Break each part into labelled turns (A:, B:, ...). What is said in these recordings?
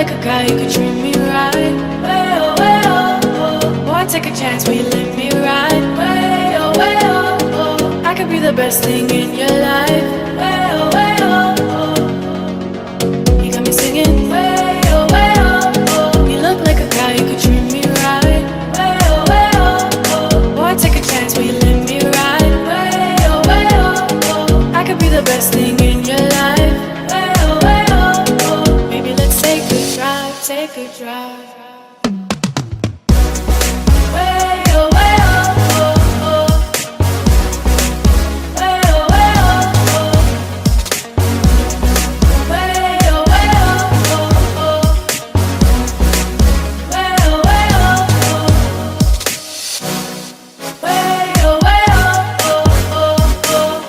A: like a guy, you could treat me right. Way oh, way oh, oh. Boy, take a chance, will you let me ride? Way oh, way oh, oh. I could be the best thing in your life. Way oh, way oh, oh. You got me singing. Way oh, way oh, oh. You look like a guy, you could treat me right. Way oh, oh. Boy, take a chance, will you let me ride? Way oh, oh. I could be the best thing in your life. Way oh, oh. Maybe let's take a drive, take a drive. Way oh, oh, oh. Way oh, oh. Way oh, oh. Way oh, oh. Way oh, oh. Way oh, oh.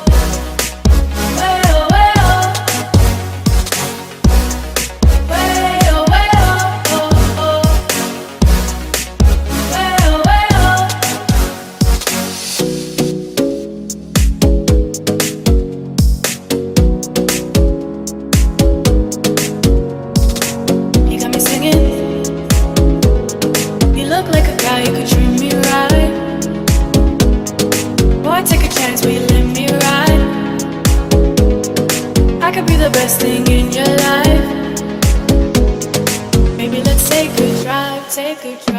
A: You got me singing. You look like a guy, you could treat me right. Boy, take a chance, will you let me ride? I could be the best thing in your life. Maybe let's take a drive, take a drive.